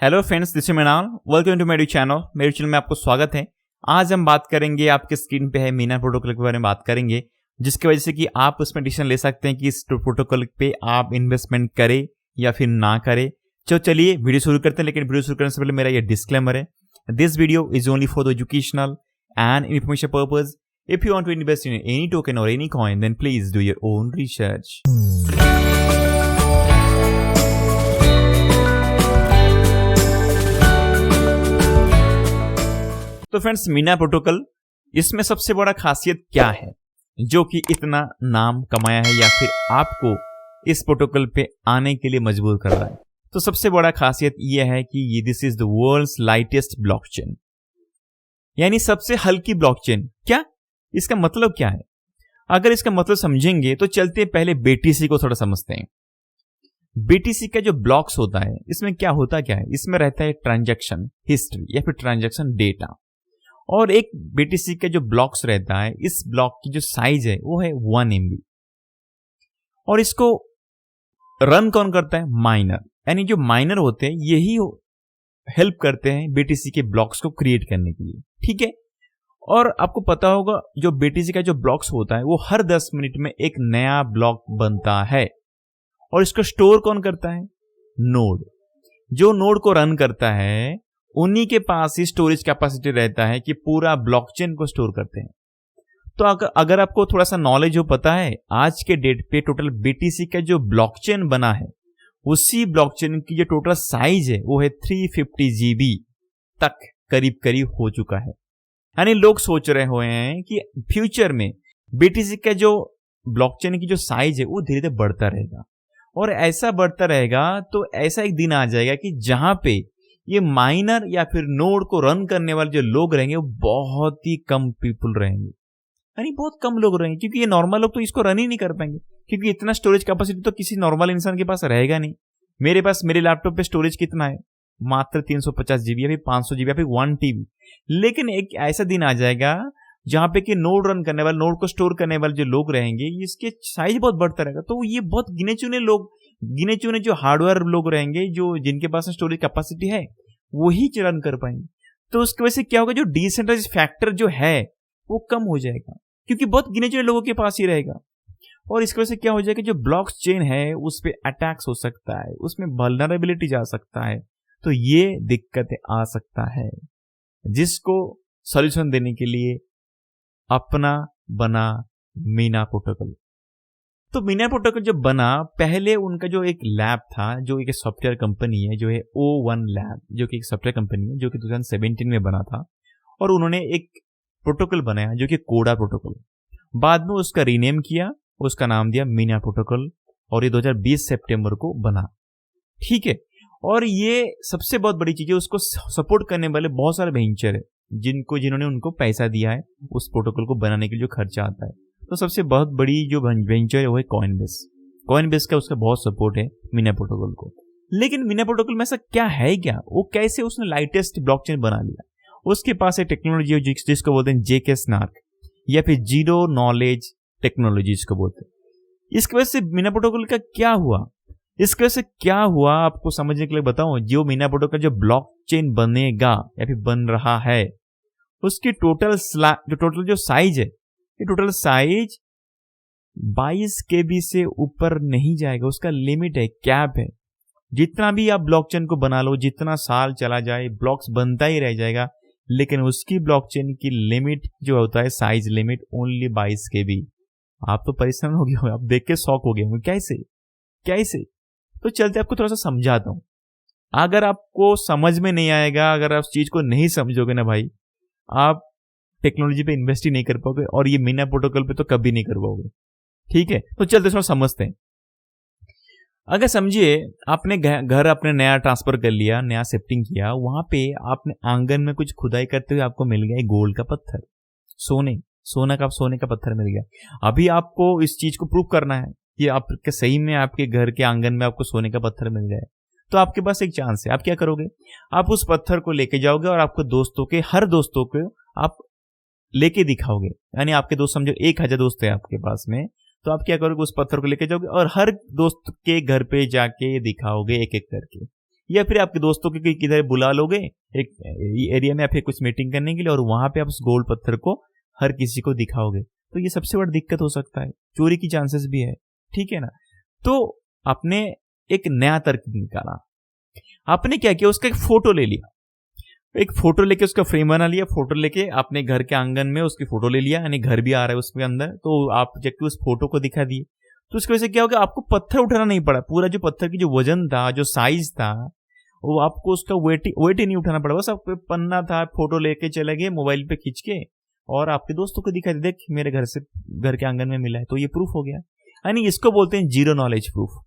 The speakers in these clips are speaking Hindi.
Hello friends, this is Mrinal. Welcome to मेरे चैनल। मेरे चैनल में आपको स्वागत है। आज हम बात करेंगे, आपके स्क्रीन पे है मीना प्रोटोकॉल के बारे में बात करेंगे, जिसकी वजह से कि आप उसमें डिसीजन ले सकते हैं कि इस प्रोटोकॉल पे आप इन्वेस्टमेंट करें या फिर ना करें। तो चलिए वीडियो शुरू करते हैं। लेकिन वीडियो शुरू करने से पहले मेरा ये डिस्क्लेमर है, this video is only for the educational and information purpose. If you want to invest in any token और any coin, then please do your own research. तो फ्रेंड्स, मीना प्रोटोकॉल, इसमें सबसे बड़ा खासियत क्या है जो कि इतना नाम कमाया है या फिर आपको इस प्रोटोकॉल पे आने के लिए मजबूर कर रहा है? तो सबसे बड़ा खासियत यह है कि ये this is the world's lightest blockchain, यानी सबसे हल्की ब्लॉकचेन। क्या इसका मतलब क्या है? अगर इसका मतलब समझेंगे तो चलते पहले बीटीसी को थोड़ा समझते हैं। बीटीसी का जो ब्लॉक्स होता है, इसमें क्या होता क्या है? इसमें रहता है ट्रांजैक्शन हिस्ट्री या फिर ट्रांजैक्शन डेटा। और एक बीटीसी का जो ब्लॉक्स रहता है, इस ब्लॉक की जो साइज है वो है 1 MB। और इसको रन कौन करता है? माइनर। यानी जो माइनर होते हैं यही हेल्प करते हैं बीटीसी के ब्लॉक्स को क्रिएट करने के लिए। ठीक है। और आपको पता होगा, जो बीटीसी का जो ब्लॉक्स होता है वो हर 10 मिनट में एक नया ब्लॉक बनता है। और इसको स्टोर कौन करता है? नोड। जो नोड को रन करता है उन्हीं के पास ही स्टोरेज कैपेसिटी रहता है कि पूरा ब्लॉकचेन को स्टोर करते हैं। तो अगर आपको थोड़ा सा नॉलेज हो, पता है आज के डेट पे टोटल बीटीसी का जो ब्लॉकचेन बना है, उसी ब्लॉकचेन की जो टोटल साइज है वो है 350 GB तक करीब करीब हो चुका है। यानी लोग सोच रहे हुए हैं कि फ्यूचर में बीटीसी का जो ब्लॉकचेन की जो साइज है वो धीरे धीरे बढ़ता रहेगा। और ऐसा बढ़ता रहेगा तो ऐसा एक दिन आ जाएगा कि जहां पे ये माइनर या फिर नोड को रन करने वाले जो लोग रहेंगे वो बहुत ही कम पीपल रहेंगे। यानी बहुत कम लोग रहेंगे, क्योंकि ये नॉर्मल लोग तो इसको रन ही नहीं कर पाएंगे, क्योंकि इतना स्टोरेज कैपेसिटी तो किसी नॉर्मल इंसान के पास रहेगा नहीं। मेरे लैपटॉप पे स्टोरेज कितना है? मात्र 350 GB या फिर 500 GB या फिर 1 TB। लेकिन एक ऐसा दिन आ जाएगा जहां पे कि नोड रन करने वाले, नोड को स्टोर करने वाले जो लोग रहेंगे, इसके साइज बहुत बढ़ता रहेगा। तो ये बहुत गिने चुने जो हार्डवेयर लोग रहेंगे, जो जिनके पास स्टोरेज कैपेसिटी है, वही रन कर पाएंगे। तो उसकी वजह से क्या होगा, जो डिसेंट्रलाइज फैक्टर जो है वो कम हो जाएगा, क्योंकि बहुत गिने चुने लोगों के पास ही रहेगा। और इसकी वजह से क्या हो जाएगा, जो ब्लॉकचेन है उस पर अटैक्स हो सकता है, उसमें वल्नरेबिलिटी जा सकता है। तो ये दिक्कतें आ सकता है, जिसको सॉल्यूशन देने के लिए अपना बना मीना प्रोटोकॉल। तो मीना प्रोटोकॉल जब बना, पहले उनका जो एक लैब था, जो एक सॉफ्टवेयर कंपनी है, जो है O1 लैब, जो कि एक सॉफ्टवेयर कंपनी है, जो कि 2017 में बना था। और उन्होंने एक प्रोटोकॉल बनाया जो कि कोडा प्रोटोकॉल। बाद में उसका रीनेम किया, उसका नाम दिया मीना प्रोटोकॉल, और ये 2020 सितंबर को बना। ठीक है। और ये सबसे बहुत बड़ी चीज है, उसको सपोर्ट करने वाले बहुत सारे वेंचर है जिन्होंने उनको पैसा दिया है उस प्रोटोकॉल को बनाने के लिए जो खर्चा आता है। तो सबसे बहुत बड़ी जो वेंचर है वो है कॉइनबेस का उसका बहुत सपोर्ट है मीना प्रोटोकॉल को। लेकिन मीना प्रोटोकॉल में ऐसा क्या है, क्या वो कैसे उसने लाइटेस्ट ब्लॉकचेन बना लिया? उसके पास एक टेक्नोलॉजी है जिसको बोलते हैं जेके स्नार्क या फिर जीरो नॉलेज टेक्नोलॉजी जिसको बोलते हैं। इसकी वजह से मीना प्रोटोकॉल का क्या हुआ, इसकी वजह से क्या हुआ आपको समझने के लिए बताऊं। जो मीना प्रोटोकॉल जो ब्लॉकचेन बनेगा या फिर बन रहा है, उसकी टोटल जो साइज है, ये टोटल साइज 22 KB से ऊपर नहीं जाएगा। उसका लिमिट है, कैप है। जितना भी आप ब्लॉकचेन को बना लो, जितना साल चला जाए, ब्लॉक्स बनता ही रह जाएगा। लेकिन उसकी ब्लॉकचेन की लिमिट जो होता है, साइज लिमिट, ओनली 22 KB। आप तो परेशान हो गए हो, आप देख के शॉक हो गए हो, कैसे? तो चलते आपको थोड़ा सा समझाता हूं। अगर आपको समझ में नहीं आएगा, अगर आप चीज को नहीं समझोगे ना भाई, आप टेक्नोलॉजी पे इन्वेस्ट ही नहीं कर पाओगे, और ये मीना प्रोटोकॉल पे तो कभी नहीं कर पाओगे। ठीक है। तो चलते थोड़ा समझते हैं। अगर समझिए, आपने घर अपने नया ट्रांसफर कर लिया, नया शिफ्टिंग किया, वहां पे आपने आंगन में कुछ खुदाई करते हुए आपको मिल गया गोल्ड का पत्थर, सोने का पत्थर मिल गया। अभी आपको इस चीज को प्रूव करना है कि आपके सही में आपके घर के आंगन में आपको सोने का पत्थर मिल गया है। तो आपके पास एक चांस है, आप क्या करोगे? आप उस पत्थर को लेके जाओगे और आपको हर दोस्तों को आप लेके दिखाओगे। यानी आपके दोस्त, समझो 1000 दोस्त है आपके पास में, तो आप क्या करोगे? उस पत्थर को लेके जाओगे और हर दोस्त के घर पे जाके दिखाओगे एक एक करके। या फिर आपके दोस्तों के किधर बुला लोगे एक एरिया में या फिर कुछ मीटिंग करने के लिए, और वहां पे आप उस गोल्ड पत्थर को हर किसी को दिखाओगे, तो ये सबसे बड़ा दिक्कत हो सकता है, चोरी की चांसेस भी है, ठीक है ना। तो आपने एक नया तर्क निकाला, आपने क्या किया, उसका एक फोटो ले लिया, एक फोटो लेके उसका फ्रेम बना लिया, फोटो लेके अपने घर के आंगन में उसकी फोटो ले लिया, यानी घर भी आ रहा है उसके अंदर, तो आप जाके उस फोटो को दिखा दिए, तो उसकी वजह से क्या होगा, आपको पत्थर उठाना नहीं पड़ा, पूरा जो पत्थर की जो वजन था, जो साइज था, वो आपको उसका वेट ही नहीं उठाना पड़ा, बस आपको पन्ना था, फोटो लेके चले गए मोबाइल पे खींच के और आपके दोस्तों को दिखा दिया, देख मेरे घर के आंगन में मिला है, तो ये प्रूफ हो गया, यानी इसको बोलते हैं जीरो नॉलेज प्रूफ,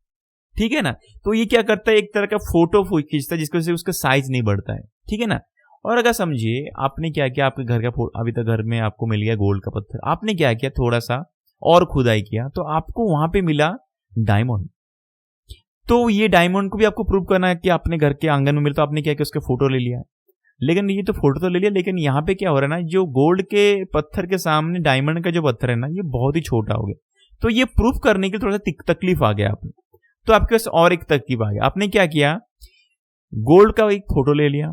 ठीक है ना। तो ये क्या करता है, एक तरह का फोटो खींचता है जिसकी वजह से उसका साइज नहीं बढ़ता है, ठीक है ना। और अगर समझिए आपने क्या किया, आपके घर का अभी तक घर में आपको मिल गया गोल्ड का पत्थर, आपने क्या किया, थोड़ा सा और खुदाई किया, तो आपको वहां पे मिला डायमंड। तो ये डायमंड को भी आपको प्रूव करना है कि आपने घर के आंगन में मिला, तो आपने क्या किया, उसका फोटो ले लिया, लेकिन ये तो फोटो तो ले लिया, लेकिन यहाँ पे क्या हो रहा है ना, जो गोल्ड के पत्थर के सामने डायमंड का जो पत्थर है ना, ये बहुत ही छोटा हो गया, तो ये प्रूफ करने के लिए थोड़ा सा तकलीफ आ गया आपने, तो आपके पास और एक तकलीफ आ गया, आपने क्या किया, गोल्ड का एक फोटो ले लिया,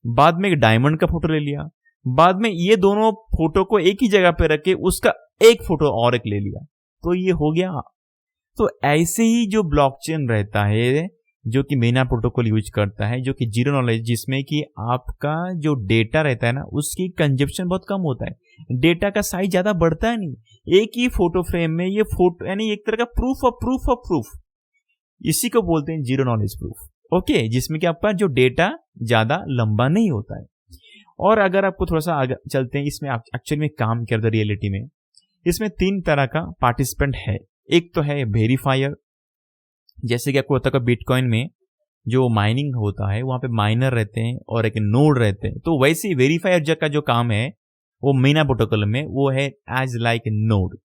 बाद में एक डायमंड का फोटो ले लिया, बाद में ये दोनों फोटो को एक ही जगह पे रख के उसका एक फोटो और एक ले लिया, तो ये हो गया। तो ऐसे ही जो ब्लॉकचेन रहता है, जो कि मेना प्रोटोकॉल यूज करता है, जो कि जीरो नॉलेज, जिसमें कि आपका जो डेटा रहता है ना, उसकी कंजप्शन बहुत कम होता है, डेटा का साइज ज्यादा बढ़ता है नहीं, एक ही फोटो फ्रेम में ये फोटो, यानी एक तरह का proof of proof of proof, इसी को बोलते हैं जीरो नॉलेज प्रूफ, ओके, जिसमें कि आपका जो डेटा ज्यादा लंबा नहीं होता है। और अगर आपको थोड़ा सा आगे चलते हैं, इसमें एक्चुअली में काम क्या होता है रियलिटी में, इसमें 3 तरह का पार्टिसिपेंट है, एक तो है वेरीफायर, जैसे कि आपको पता है बिटकॉइन में जो माइनिंग होता है वहां पे माइनर रहते हैं और एक नोड रहते हैं, तो वैसे ही वेरीफायर का जो काम है वो मेना प्रोटोकॉल में वो है as like node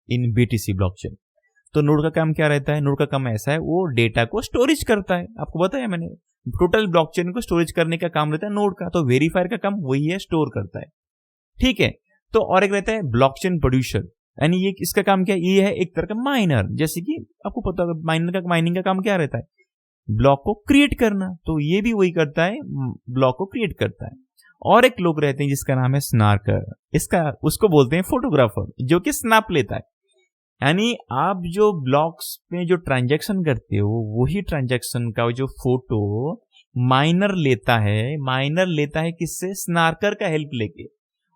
in BTC blockchain. तो नोड का काम क्या रहता है, नोड का काम ऐसा है, वो डेटा को स्टोरेज करता है, आपको बताया मैंने, टोटल ब्लॉकचेन को स्टोरेज करने का काम रहता है नोड का, तो वेरीफायर का काम वही है, स्टोर करता है, ठीक है। तो और एक रहता है ब्लॉकचेन प्रोड्यूसर, यानी ये इसका काम क्या है, ये है एक तरह का माइनर, जैसे कि आपको पता होगा माइनिंग का काम क्या रहता है, ब्लॉक को क्रिएट करना, तो ये भी वही करता है, ब्लॉक को क्रिएट करता है। और एक लोग रहते हैं जिसका नाम है स्नार्कर, उसको बोलते हैं फोटोग्राफर, जो कि स्नैप लेता है, यानी आप जो ब्लॉक्स में जो ट्रांजैक्शन करते हो वही ट्रांजैक्शन का जो फोटो माइनर लेता है किससे, स्नार्कर का हेल्प लेके,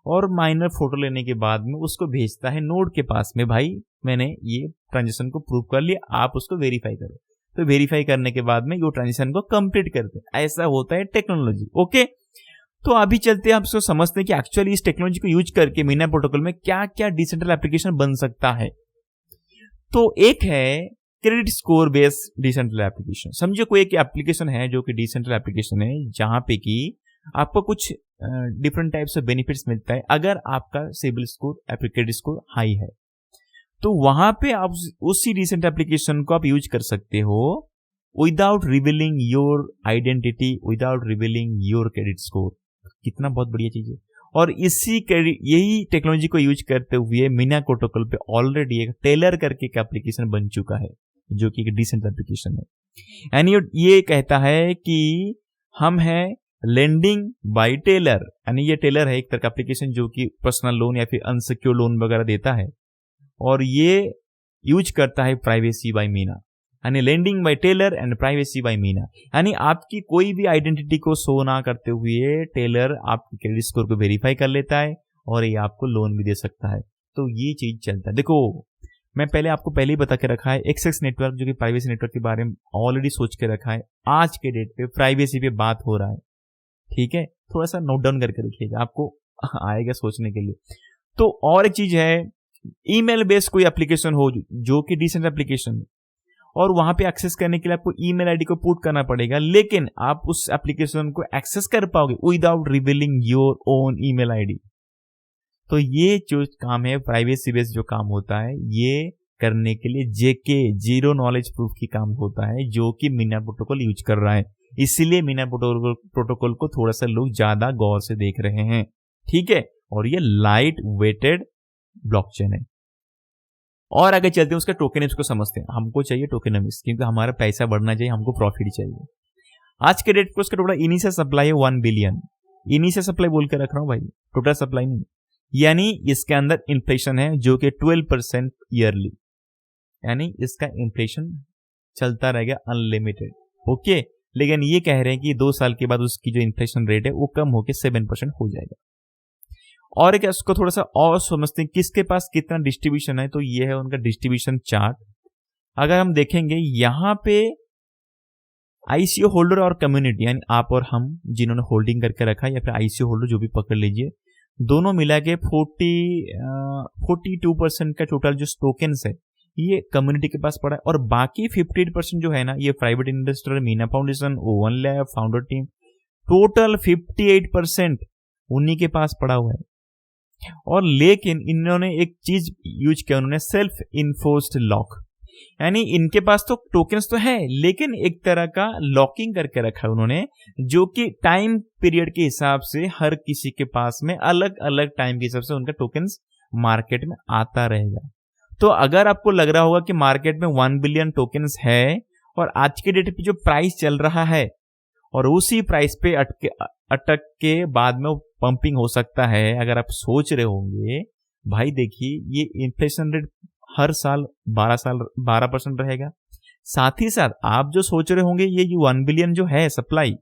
और माइनर फोटो लेने के बाद में उसको भेजता है नोड के पास में, भाई मैंने ये ट्रांजैक्शन को प्रूव कर लिया, आप उसको वेरीफाई करो, तो वेरीफाई करने के बाद में ये ट्रांजैक्शन को कंप्लीट करते हैं, ऐसा होता है टेक्नोलॉजी, ओके। तो अभी चलते हैं, आप उसको समझते हैं कि एक्चुअली इस टेक्नोलॉजी को यूज करके मेना प्रोटोकॉल में क्या क्या डिसेंट्रल एप्लीकेशन बन सकता है। तो एक है क्रेडिट स्कोर बेस्ड डिसेंट्रल एप्लीकेशन, समझो कोई एक एप्लीकेशन है जो कि डिसेंट्रल एप्लीकेशन है, जहां पे कि आपको कुछ डिफरेंट टाइप्स ऑफ बेनिफिट्स मिलता है अगर आपका CIBIL score, credit score high है, तो वहां पे आप उसी डिसेंट एप्लीकेशन को आप यूज कर सकते हो without revealing your identity, without revealing your credit score. कितना बहुत बढ़िया चीज है। और यही टेक्नोलॉजी को यूज करते हुए मेना प्रोटोकॉल पे ऑलरेडी एक टेलर करके एक एप्लीकेशन बन चुका है, जो कि एक डिसेंट एप्लीकेशन है, यानी ये कहता है कि हम है लेंडिंग बाय टेलर, यानी ये टेलर है एक तरह का एप्लीकेशन जो कि पर्सनल लोन या फिर अनसिक्योर लोन वगैरह देता है, और ये यूज करता है प्राइवेसी बाय मीना, यानी lending by Taylor and privacy by Mina, यानी आपकी कोई भी आइडेंटिटी को शो ना करते हुए टेलर आपके क्रेडिट स्कोर को वेरीफाई कर लेता है और ये आपको लोन भी दे सकता है। तो ये चीज चलता है। देखो मैं आपको पहले ही बता के रखा है, एक्सेस नेटवर्क जो कि प्राइवेसी नेटवर्क के बारे में ऑलरेडी सोच के रखा है, आज के डेट पे प्राइवेसी पे बात हो रहा है, ठीक है, थोड़ा सा नोट डाउन करके रखिएगा, आपको आएगा सोचने के लिए। तो और एक चीज है, ईमेल बेस्ड कोई एप्लीकेशन हो जो कि डिसेंट एप्लीकेशन, और वहां पे एक्सेस करने के लिए आपको ईमेल आईडी को पुट करना पड़ेगा, लेकिन आप उस एप्लीकेशन को एक्सेस कर पाओगे without revealing your own email ID. तो ये जो काम है प्राइवेसी बेस्ड जो काम होता है, ये करने के लिए जेके जीरो नॉलेज प्रूफ की काम होता है, जो कि मीना प्रोटोकॉल यूज कर रहा है, इसीलिए मीना प्रोटोकॉल को थोड़ा सा लोग ज्यादा गौर से देख रहे हैं, ठीक है। और ये लाइट वेटेड ब्लॉकचेन है। और आगे चलते हैं, उसका टोकेनिम्स को समझते हैं। हमको चाहिए टोकेनिम्स, क्योंकि हमारा पैसा बढ़ना चाहिए, हमको प्रॉफिट चाहिए। आज के डेट पे उसका टोटल इनिशियल सप्लाई है 1 बिलियन। इनिशियल सप्लाई बोल के रख रहा हूं भाई, टोटल सप्लाई नहीं। यानी इसके अंदर इन्फ्लेशन है जो कि 12% ईयरली, यानी इसका इन्फ्लेशन चलता रहेगा अनलिमिटेड। ओके, लेकिन ये कह रहे हैं कि 2 साल के बाद उसकी जो इन्फ्लेशन रेट है वो कम होकर 7% हो जाएगा। और एक इसको थोड़ा सा और समझते हैं किसके पास कितना डिस्ट्रीब्यूशन है। तो ये है उनका डिस्ट्रीब्यूशन चार्ट। अगर हम देखेंगे यहाँ पे आईसीओ होल्डर और कम्युनिटी, यानी आप और हम जिन्होंने होल्डिंग करके रखा है, या फिर आईसीओ होल्डर जो भी पकड़ लीजिए, दोनों मिला के 42% का टोटल जो टोकन्स है ये कम्युनिटी के पास पड़ा है। और बाकी 58% जो है ना, ये private investor, Meena foundation, oven lab, founder team, total 58% उन्हीं के पास पड़ा हुआ है। और लेकिन इन्होंने एक चीज यूज किया, उन्होंने सेल्फ इन्फोर्स्ड लॉक, यानी इनके पास तो टोकन्स तो है लेकिन एक तरह का लॉकिंग करके रखा है उन्होंने, जो कि टाइम पीरियड के हिसाब से हर किसी के पास में अलग अलग टाइम के हिसाब से उनका टोकन्स मार्केट में आता रहेगा। तो अगर आपको लग रहा होगा कि मार्केट में 1 बिलियन टोकन्स है और आज के डेट पे जो प्राइस चल रहा है और उसी प्राइस पे अटक के बाद में पंपिंग हो सकता है, अगर आप सोच रहे होंगे भाई देखिए ये इन्फ्लेशन रेट हर साल 12% रहेगा। साथ ही साथ आप जो सोच रहे होंगे ये 1 बिलियन जो है सप्लाई,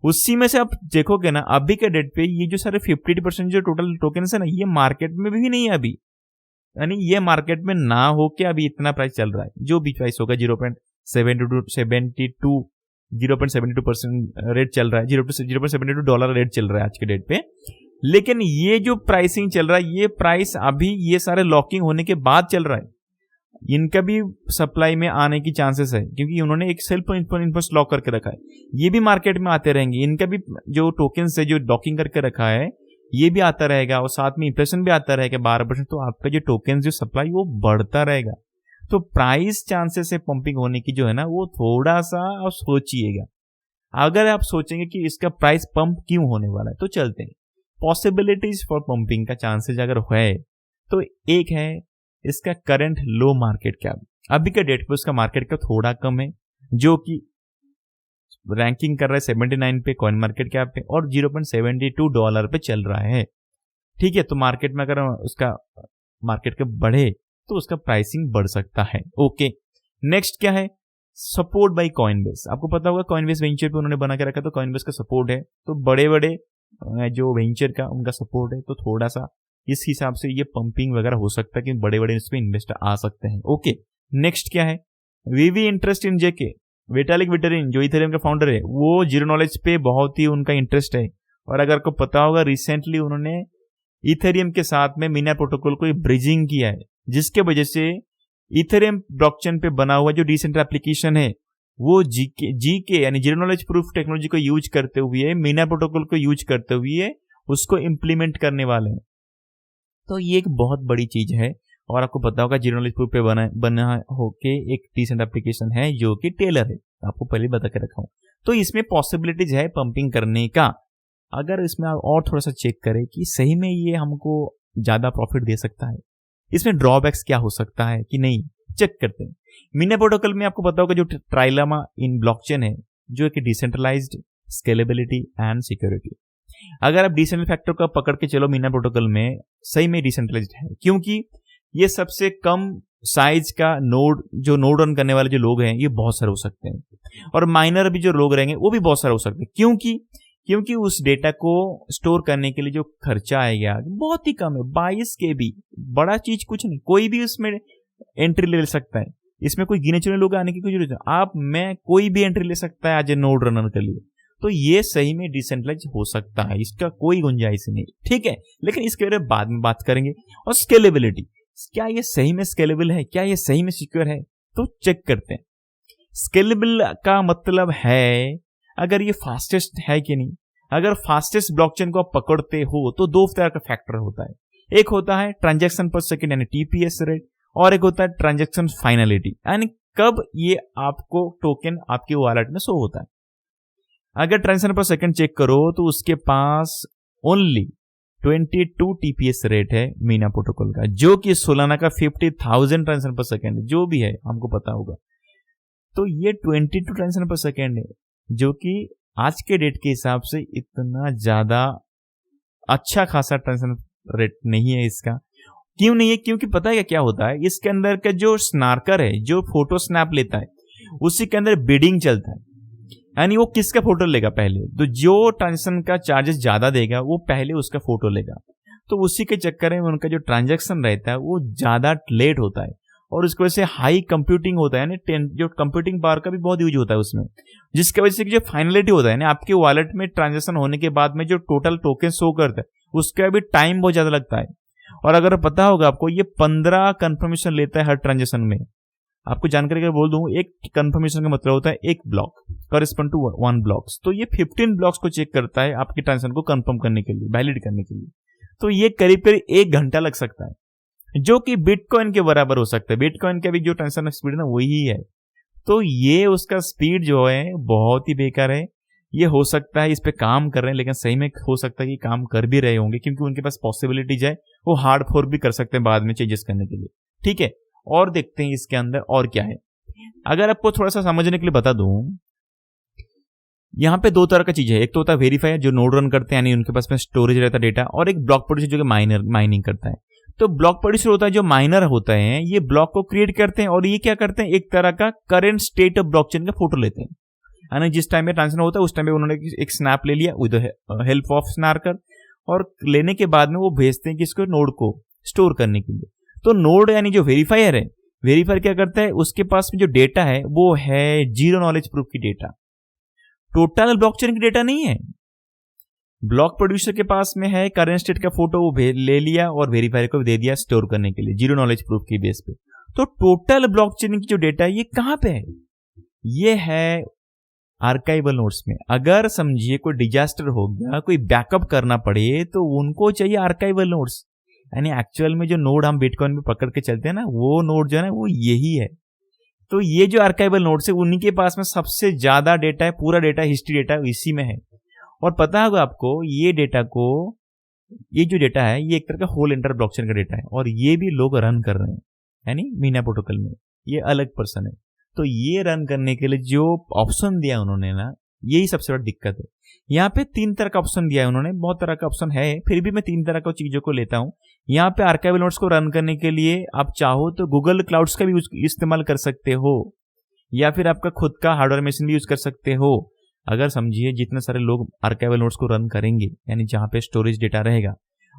उसी में से आप देखोगे ना अभी के डेट पे ये जो सारे 50% जो टोटल टोकन्स है ना, ये मार्केट में भी नहीं है अभी, यानी ये मार्केट में ना हो के अभी इतना प्राइस चल रहा है। जो भी प्राइस होगा 0.72% रेट चल रहा है, $0.72 रेट चल रहा है आज के डेट पे। लेकिन ये जो प्राइसिंग चल रहा है, ये प्राइस अभी ये सारे लॉकिंग होने के बाद चल रहा है। इनका भी सप्लाई में आने की चांसेस है क्योंकि उन्होंने एक सेल्फ इन्फोर्स लॉक करके रखा है, ये भी मार्केट में आते रहेंगे। इनका भी जो टोकन्स है जो लॉकिंग करके रखा है ये भी आता रहेगा और साथ में इन्फ्लेशन भी आता रहेगा 12%। तो आपका जो टोकन्स जो सप्लाई वो बढ़ता रहेगा। तो प्राइस चांसेस है पंपिंग होने की जो है ना, वो थोड़ा सा आप सोचिएगा। अगर आप सोचेंगे कि इसका प्राइस पंप क्यों होने वाला है, तो चलते हैं पॉसिबिलिटीज फॉर पंपिंग का चांसेस अगर है तो एक है इसका करंट लो मार्केट कैप। अभी के डेट पे उसका मार्केट कैप थोड़ा कम है, जो कि रैंकिंग कर रहा है 79 पे कॉइन मार्केट कैप पे और $0.72 पे चल रहा है। ठीक है, तो मार्केट में अगर उसका मार्केट कैप बढ़े तो उसका प्राइसिंग बढ़ सकता है। ओके, नेक्स्ट क्या है, सपोर्ट बाय कॉइनबेस। आपको पता होगा कॉइनबेस वेंचर पे उन्होंने बना के रखा, तो कॉइनबेस का सपोर्ट है, तो बड़े बड़े जो वेंचर का उनका सपोर्ट है, तो थोड़ा सा इस हिसाब से ये पंपिंग वगैरह हो सकता है कि बड़े बड़े इसमें इन्वेस्टर आ सकते हैं। ओके, नेक्स्ट क्या है, VV interest in JK. Vitalik Buterin जो इथेरियम का फाउंडर है, वो जीरो नॉलेज पे बहुत ही उनका इंटरेस्ट है। और अगर आपको पता होगा रिसेंटली उन्होंने इथेरियम के साथ में मीना प्रोटोकॉल को ब्रिजिंग किया है, जिसके वजह से इथेरियम ब्लॉकचेन पे बना हुआ जो डिसेंट्रल एप्लीकेशन है वो जीके यानी जीरो नॉलेज प्रूफ टेक्नोलॉजी को यूज करते हुए, मीना प्रोटोकॉल को यूज करते हुए उसको इंप्लीमेंट करने वाले हैं। तो ये एक बहुत बड़ी चीज है। और आपको पता होगा जीरो नॉलेज प्रूफ पे बना होके एक डिसेंट एप्लीकेशन है जो कि टेलर है, आपको पहले बता के रखा हूं। तो इसमें पॉसिबिलिटीज है पंपिंग करने का। अगर इसमें आप और थोड़ा सा चेक करें कि सही में ये हमको ज्यादा प्रॉफिट दे सकता है, इसमें ड्रॉबैक्स क्या हो सकता है कि नहीं, चेक करते हैं। मीना प्रोटोकॉल में आपको पता होगा जो ट्राइलेमा इन ब्लॉकचेन है, जो कि डिसेंट्रलाइज्ड, स्केलेबिलिटी एंड सिक्योरिटी। अगर आप डिसेंट्रल फैक्टर को पकड़ के चलो मीना प्रोटोकॉल में, सही में डिसेंट्रलाइज्ड है, क्योंकि ये सबसे कम साइज का नोड, जो नोड रन करने वाले जो लोग हैं ये बहुत सारे हो सकते हैं, और माइनर भी जो लोग रहेंगे वो भी बहुत सारे हो सकते हैं। क्योंकि उस डेटा को स्टोर करने के लिए जो खर्चा आएगा बहुत ही कम है, 22 KB, बड़ा चीज कुछ नहीं, कोई भी उसमें एंट्री ले सकता है। इसमें कोई गिने चुने लोग आने की कोई जरूरत नहीं, आप मैं कोई भी एंट्री ले सकता है एज ए नोड रनर के लिए। तो ये सही में डिसेंट्रलाइज हो सकता है, इसका कोई गुंजाइश नहीं, ठीक है। लेकिन इसके बारे में बाद में बात करेंगे। और स्केलेबिलिटी, क्या ये सही में स्केलेबल है, क्या ये सही में सिक्योर है, तो चेक करते हैं। स्केलेबल का मतलब है अगर ये फास्टेस्ट है कि नहीं। अगर फास्टेस्ट ब्लॉकचेन को आप पकड़ते हो तो दो तरह का फैक्टर होता है, एक होता है ट्रांजैक्शन पर सेकंड यानी TPS रेट, और एक होता है ट्रांजैक्शन फाइनलिटी, यानी कब ये आपको टोकन आपके वॉलेट में शो होता है। अगर ट्रांजैक्शन पर सेकंड चेक करो तो उसके पास ओनली 22 TPS रेट है मीना प्रोटोकॉल का, जो कि सोलाना का 50,000 ट्रांजैक्शन पर सेकंड जो भी है, हमको पता होगा। तो ये 22 ट्रांजैक्शन पर सेकंड है, जो कि आज के डेट के हिसाब से इतना ज़्यादा अच्छा खासा ट्रांजैक्शन रेट नहीं है इसका। क्यों नहीं है? क्योंकि पता है क्या होता है, इसके अंदर का जो स्नार्कर है, जो फोटो स्नैप लेता है, उसी के अंदर बिडिंग चलता है। यानी वो किसका फोटो लेगा पहले, तो जो ट्रांजैक्शन का चार्जेस ज्यादा देगा वो पहले उसका फोटो लेगा। तो उसी के चक्कर में उनका जो ट्रांजैक्शन रहता है वो ज्यादा लेट होता है, और उसकी वजह से हाई कंप्यूटिंग होता है ना, जो कंप्यूटिंग पावर का भी बहुत यूज होता है उसमें, जिसकी वजह से जो फाइनलिटी होता है ना, आपके वॉलेट में ट्रांजैक्शन होने के बाद में जो टोटल टोकन शो करता है उसका भी टाइम बहुत ज्यादा लगता है। और अगर पता होगा आपको, ये 15 कंफर्मेशन लेता है हर ट्रांजैक्शन में। आपको जानकारी अगर बोल दूं, एक कंफर्मेशन का मतलब होता है एक ब्लॉक कॉरेस्पॉन्ड टू 1 ब्लॉक्स। तो ये 15 ब्लॉक्स को चेक करता है आपकी ट्रांजैक्शन को कंफर्म करने के लिए, वैलिड करने के लिए। तो ये करीब करीब 1 घंटा लग सकता है, जो कि बिटकॉइन के बराबर हो सकता है। बिटकॉइन का भी जो ट्रांजैक्शन स्पीड है ना वही है। तो ये उसका स्पीड जो है बहुत ही बेकार है। ये हो सकता है इस पे काम कर रहे हैं, लेकिन सही में हो सकता है कि काम कर भी रहे होंगे, क्योंकि उनके पास पॉसिबिलिटीज है, वो हार्ड फोर्क भी कर सकते हैं बाद में चेंजेस करने के लिए। ठीक है, और देखते हैं इसके अंदर और क्या है। अगर आपको थोड़ा सा समझने के लिए बता दूं, यहाँ पे 2 तरह का चीज है। एक तो होता है वेरीफायर जो नोड रन करते हैं, यानी उनके पास में स्टोरेज रहता है डेटा, और एक ब्लॉक प्रोड्यूसर जो कि माइनिंग करता है। तो ब्लॉक प्रोड्यूसर होता है जो माइनर होता है, ये ब्लॉक को क्रिएट करते हैं, और ये क्या करते हैं, एक तरह का करंट स्टेट ऑफ ब्लॉकचेन का फोटो लेते हैं। यानी जिस टाइम में ट्रांजैक्शन होता है उस टाइम में उन्होंने एक स्नैप ले लिया विद हेल्प ऑफ स्नार्कर, और लेने के बाद में वो भेजते हैं किसको, नोड को स्टोर करने के लिए। तो नोड यानी जो वेरीफायर है, वेरीफायर क्या करता है, उसके पास में जो डेटा है वो है जीरो नॉलेज प्रूफ की डेटा, टोटल ब्लॉकचेन की डेटा नहीं है। ब्लॉक प्रोड्यूसर के पास में है करंट स्टेट का फोटो, वो ले लिया और वेरीफायर को दे दिया स्टोर करने के लिए जीरो नॉलेज प्रूफ की बेस पे। तो टोटल ब्लॉकचेन की जो डेटा है ये कहां पे है, ये है आर्काइवल नोड्स में। अगर समझिए कोई डिजास्टर हो गया, कोई बैकअप करना पड़े, तो उनको चाहिए आर्काइवल नोड्स। यानी एक्चुअल में जो नोड हम बिटकॉइन में पकड़ के चलते हैं ना, वो नोड जो है ना वो यही है। तो ये जो आर्काइवल नोड्स है उन्हीं के पास में सबसे ज्यादा डेटा है, पूरा डेटा, हिस्ट्री डेटा इसी में है। और पता होगा आपको, ये डेटा को, ये जो डेटा है ये एक तरह का होल एंटायर ब्लॉकचेन का डेटा है, और ये भी लोग रन कर रहे हैं, यानी मीना प्रोटोकॉल में, ये अलग पर्सन है। तो ये रन करने के लिए जो ऑप्शन दिया उन्होंने ना, यही सबसे बड़ी दिक्कत है। यहाँ पे 3 तरह का ऑप्शन दिया है उन्होंने, बहुत तरह का ऑप्शन है, फिर भी मैं 3 तरह का चीजों को लेता हूँ। यहाँ पे आर्काइवल नोड्स को रन करने के लिए आप चाहो तो गूगल क्लाउड्स का भी इस्तेमाल कर सकते हो, या फिर आपका खुद का हार्डवेयर मशीन भी यूज कर सकते हो। अगर समझिए जितने सारे लोग आर्काइवल नोड्स को रन करेंगे, यानी जहाँ पे स्टोरेज डेटा रहेगा,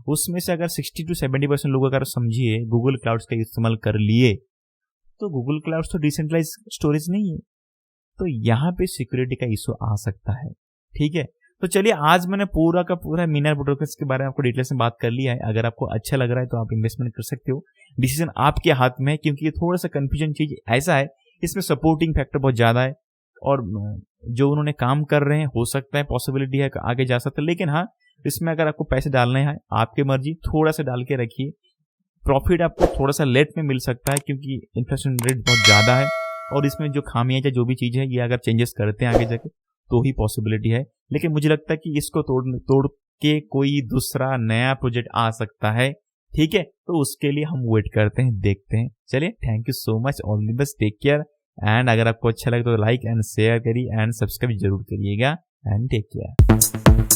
उसमें से अगर 60 to 70% लोग अगर समझिए गूगल क्लाउड्स का इस्तेमाल कर लिए, तो गूगल क्लाउड्स तो डिसेंट्रलाइज स्टोरेज नहीं है, तो यहाँ पे सिक्योरिटी का इशू आ सकता है। ठीक है, तो चलिए आज मैंने पूरा का पूरा मीना प्रोटोकॉल्स के बारे में आपको डिटेल से बात कर लिया है। अगर आपको अच्छा लग रहा है तो आप इन्वेस्टमेंट कर सकते हो, डिसीजन आपके हाथ में है, क्योंकि ये थोड़ा सा कंफ्यूजन चीज ऐसा है, इसमें सपोर्टिंग फैक्टर बहुत ज्यादा है, और जो उन्होंने काम कर रहे हैं हो सकता है पॉसिबिलिटी है आगे जा सकता है, लेकिन हाँ इसमें अगर आपको पैसे डालने हैं आपकी मर्जी, थोड़ा सा डाल के रखिए। प्रॉफिट आपको थोड़ा सा लेट में मिल सकता है, क्योंकि इन्फ्लेशन रेट बहुत ज्यादा है, और इसमें जो खामियां या जो भी चीज है ये अगर चेंजेस करते हैं आगे जाके तो ही पॉसिबिलिटी है। लेकिन मुझे लगता है कि इसको तोड़ के कोई दूसरा नया प्रोजेक्ट आ सकता है। ठीक है, तो उसके लिए हम वेट करते हैं, देखते हैं। चलिए, thank you so much, all the best, take care, and अगर आपको अच्छा लगे तो लाइक एंड शेयर करिए एंड सब्सक्राइब जरूर करिएगा, एंड टेक केयर।